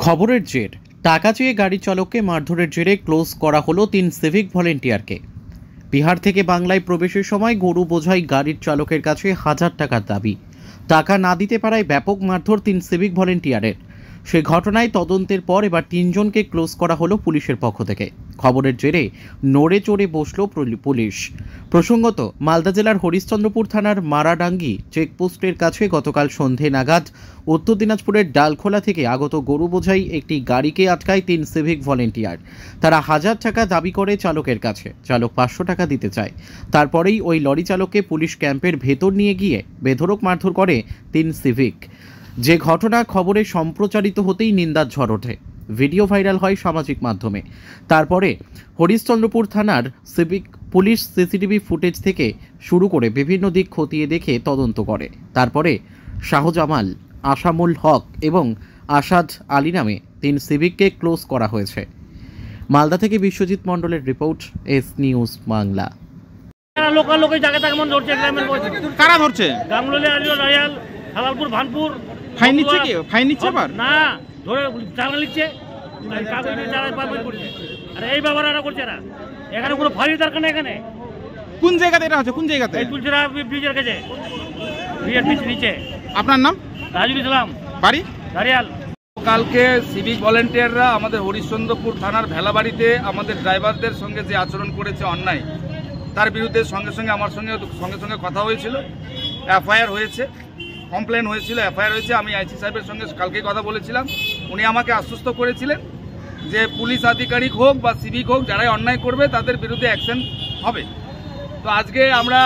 খবরের জের, টাকা চেয়ে গাড়ি চালককে মারধরের জেরে ক্লোজ করা হলো 3 সিভিক ভলেন্টিয়ারকে। বিহার থেকে বাংলায় প্রবেশের সময় গরু বোঝাই গাড়ির চালকের কাছে 1000 টাকার দাবি। টাকা না দিতে পারায় ব্যাপক মারধর 3 সিভিক ভলেন্টিয়ারের। সে ঘটনায় তদন্তের পর এবার 3 জনকে ক্লোজ করা হলো পুলিশের পক্ষ থেকে। খবরের জেরে নড়ে চড়ে বসল পুলিশ। প্রসঙ্গত, মালদা জেলার হরিশ্চন্দ্রপুর থানার মারাডাঙ্গি চেকপোস্টের কাছে গতকাল সন্ধে নাগাদ উত্তর দিনাজপুরের ডালখোলা থেকে আগত গরু বোঝাই একটি গাড়িকে আটকায় 3 সিভিক ভলেন্টিয়ার। তারা 1000 টাকা দাবি করে চালকের কাছে। চালক 500 টাকা দিতে চায়। তারপরেই ওই লরি চালককে পুলিশ ক্যাম্পের ভেতর নিয়ে গিয়ে বেধড়ক মারধর করে 3 সিভিক। যে ঘটনা খবরে সম্প্রচারিত হতেই নিন্দার ঝড় ওঠে। ভিডিও ভাইরাল হয় সামাজিক মাধ্যমে। তারপরে হরিশ্চন্দ্রপুর থানার সিভিক পুলিশ সিসিটিভি ফুটেজ থেকে শুরু করে বিভিন্ন দিক খতিয়ে দেখে তদন্ত করে। তারপরে শাহজামাল, আসামুল হক এবং আসাদ আলী নামে 3 সিভিককে ক্লোজ করা হয়েছে। মালদা থেকে বিশ্বজিৎ মণ্ডলের report, S news Bangla. Local লোকের জায়গা থেকে মন ধরছে, গ্রামের বসে কারা ধরছে? গাঙ্গুলি, আলিয়া, রায়াল, হালালপুর, ভানপুর। ফাইন নিচ্ছে কি? ফাইন নিচ্ছে আবার না, ধরে চালা লিখছে, কাগজ নিয়ে চালা পার করছে। আরে এই ব্যাপারটা করছে না, এখানে কোনো ফাইলের দরকার নেই। এখানে কোন জায়গাতে এটা হচ্ছে? কোন জায়গাতে? এই তুলছিরা ব্রিজের কাছে, ব্রিজের নিচে। আপনার নাম? রাজুল ইসলাম, বাড়ি দারিয়াল। কালকে সিভিক ভলেন্টিয়াররা আমাদের হরিশ্চন্দ্রপুর থানার ভেলাবাড়িতে আমাদের ড্রাইভারদের সঙ্গে যে আচরণ করেছে অন্যায়, তার বিরুদ্ধে সঙ্গে সঙ্গে আমার সঙ্গে কথা হয়েছিল। এফআইআর হয়েছে, কমপ্লেন হয়েছিল, এফআইআর হয়েছে। আমি আইসি সাহেবের সঙ্গে কালকে কথা বলেছিলাম। উনি আমাকে আশ্বস্ত করেছিলেন যে পুলিশ আধিকারিক হোক বা সিভিক হোক, যারাই অন্যায় করবে তাদের বিরুদ্ধে অ্যাকশন হবে। তো আজকে আমরা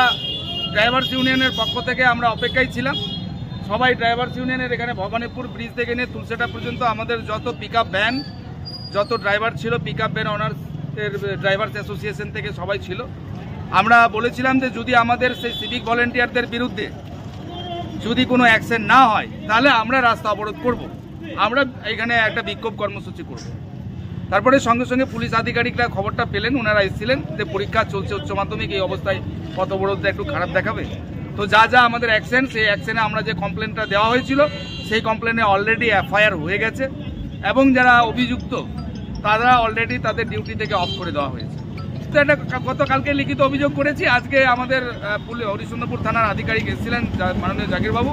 ড্রাইভার্স ইউনিয়নের পক্ষ থেকে আমরা অপেক্ষায় ছিলাম। সবাই ড্রাইভার্স ইউনিয়নের এখানে ভবানীপুর ব্রিজ থেকে নিয়ে তুলসেটা পর্যন্ত আমাদের যত পিকআপ ভ্যান, যত ড্রাইভার ছিল, পিকআপ ভ্যান ওনার্সের ড্রাইভার্স অ্যাসোসিয়েশন থেকে সবাই ছিল। আমরা বলেছিলাম যে যদি আমাদের সেই সিভিক ভলেন্টিয়ারদের বিরুদ্ধে যদি কোনো অ্যাকশন না হয় তাহলে আমরা রাস্তা অবরোধ করব, আমরা এখানে একটা বিক্ষোভ কর্মসূচি করব। তারপরে সঙ্গে সঙ্গে পুলিশ আধিকারিকরা খবরটা পেলেন, ওনারা এসেছিলেন যে পরীক্ষা চলছে উচ্চ মাধ্যমিক, এই অবস্থায় পথ অবরোধটা একটু খারাপ দেখাবে। তো যা যা আমাদের অ্যাকশন, সেই অ্যাকশনে আমরা যে কমপ্লেনটা দেওয়া হয়েছিল সেই কমপ্লেনে অলরেডি এফআইআর হয়ে গেছে এবং যারা অভিযুক্ত তারা অলরেডি তাদের ডিউটি থেকে অফ করে দেওয়া হয়েছে। তো এটা গতকালকে লিখিত অভিযোগ করেছি। আজকে আমাদের হরিশ্চন্দ্রপুর থানার আধিকারিক এসেছিলেন, মাননীয় জাকিরবাবু।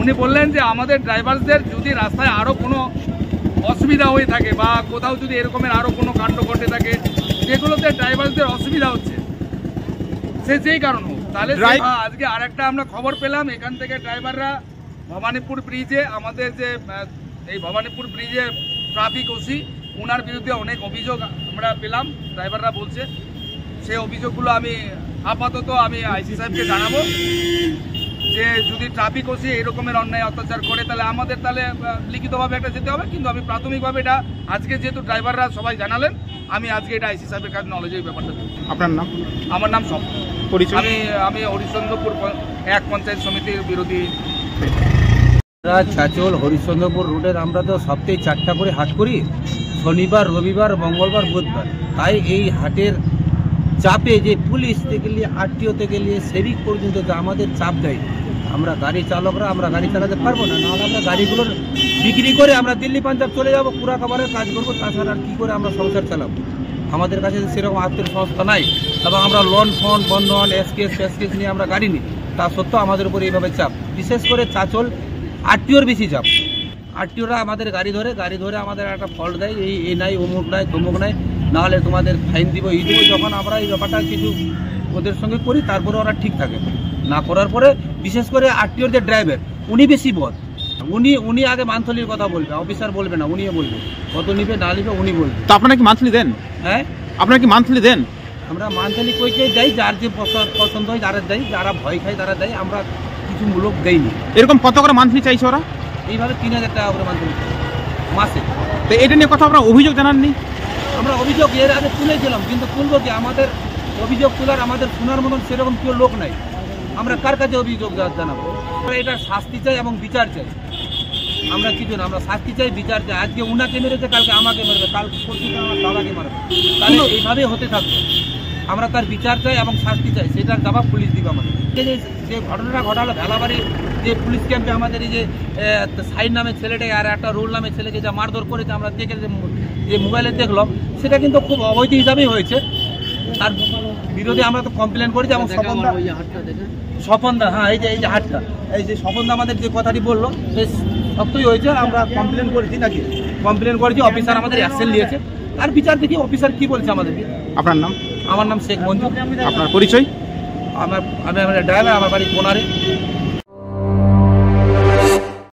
উনি বললেন যে আমাদের ড্রাইভারদের যদি রাস্তায় আরও কোনো অসুবিধা হয়ে থাকে বা কোথাও যদি এরকমের আরও কোনো কাণ্ড ঘটে থাকে যেগুলোতে ড্রাইভারদের অসুবিধা হচ্ছে, সে যেই কারণ হোক, তাহলে আজকে আরেকটা আমরা খবর পেলাম, এখান থেকে ড্রাইভাররা ভবানীপুর ব্রিজে, আমাদের যে এই ভবানীপুর ব্রিজে ট্রাফিক ওসি, ওনার বিরুদ্ধে অনেক অভিযোগ আমরা পেলাম, ড্রাইভাররা বলছে। সেই অভিযোগগুলো আপাতত আমি আইসি সাহেবকে জানাবো যে যদি ট্রাফিক ওসি এরকমের অন্যায় অত্যাচার করে তাহলে লিখিতভাবে একটা যেতে হবে। কিন্তু আমি প্রাথমিকভাবে এটা আজকে যেহেতু ড্রাইভাররা সবাই জানালেন, আমি আজকে এটা আইসি সাহেবের কাছে নলেজের ব্যাপারটা দেবো। আপনার নাম? আমার নাম স্বপ্ন। আমি হরিশ্চন্দ্রপুর 1 পঞ্চায়েত সমিতির বিরোধী। ছাচল হরিশ্চন্দ্রপুর রুটের আমরা তো সপ্তাহে 4টা করে হাট করি, শনিবার, রবিবার, মঙ্গলবার, বুধবার। তাই এই হাটের চাপে যে পুলিশ থেকে নিয়ে আরটিও থেকে নিয়ে সেভিক পর্যন্ত আমাদের চাপ দেয়, আমরা গাড়ি চালকরা আমরা গাড়ি চালাতে পারবো না। নাহলে আমরা গাড়িগুলোর বিক্রি করে আমরা দিল্লি পাঞ্জাব চলে যাবো, পুরা খাবারের কাজ করবো। তাছাড়া আর কী করে আমরা সংসার চালাবো? আমাদের কাছে সেরকম আর্থিক সংস্থা নাই এবং আমরা লোন ফোন বন্ধন এসকেস নিয়ে আমরা গাড়ি নিই। তা সত্ত্বেও আমাদের উপরে এইভাবে চাপ, বিশেষ করে চাচল আরটিওর বেশি চাপ। আরটিওরা আমাদের গাড়ি ধরে আমাদের একটা ফল্ট দেয়, এই নাই, অমুক নাই, তমুক নাই, নাহলে তোমাদের ফাইন দিব, এই দিব। যখন আমরা এই ব্যাপারটা কিছু ওদের সঙ্গে করি তারপরে ওরা ঠিক থাকে। না করার পরে বিশেষ করে আরটিওর যে ড্রাইভার, উনি বেশি বদ। উনি আগে মান্থলির কথা বলবে, অফিসার বলবে না, উনিও বলবে কত নিবে না নিবে, উনি বলবে। তো আপনারা কি মান্থলি দেন? হ্যাঁ, আপনারা কি মান্থলি দেন? আমরা মান্থলি কইকেই দেয়, যার যে পছন্দ হয় তারা দেয়, যারা ভয় খায় তারা দেয়। আমরা কিছু মূলক দেয়নি। এরকম কত করে মান্থলি চাইছে ওরা? এইভাবে 3000 টাকা করে মান্থলি মাসে। তো এটা নিয়ে কথা আপনারা অভিযোগ জানাননি? আমরা অভিযোগ এর আগে তুলেছিলাম, কিন্তু তুলবো কি? আমাদের অভিযোগ তোলার আমাদের শোনার মতন সেরকম কেউ লোক নাই। আমরা কার কাছে অভিযোগ জানাবো? আমরা এটা শাস্তি চাই এবং বিচার চাই। আমরা কিছু না, আমরা শাস্তি চাই, বিচার চাই। আজকে উনাকে মেরেছে, কালকে আমাকে মারবে, কাল পরশু আমার দাদাকে মারবে। তাহলে এইভাবে হতে থাকবে। আমরা তার বিচার চাই এবং শাস্তি চাই, সেটার জবাব পুলিশ দিবে আমাদের। যে ঘটনাটা ঘটালো ভেলাবাড়ি যে পুলিশ ক্যাম্পে আমাদের এই যে সাইড নামের ছেলেটাকে আর একটা রোল নামের ছেলেকে যা মারধর করেছে আমরা দেখে যে মোবাইলে দেখলাম, সেটা কিন্তু খুব অবৈধ হিসাবেই হয়েছে। তার বিরোধে আমরা তো কমপ্লেন করেছি এবং স্বপনদা, হ্যাঁ এই যে হাটটা, এই যে স্বপনদা আমাদের যে কথাটি বললো সেই সত্যই হয়েছে। আমরা কমপ্লেন করেছি নাকি, কমপ্লেন করেছি, অফিসার আমাদের অ্যাকশন নিয়েছে। তার বিচার দেখি অফিসার কি বলছে আমাদেরকে। আপনার নাম? আমার নাম শেখ মঞ্জুর। আপনার পরিচয়? আমি ড্রাইভার, আমার বাড়ি কোনারে।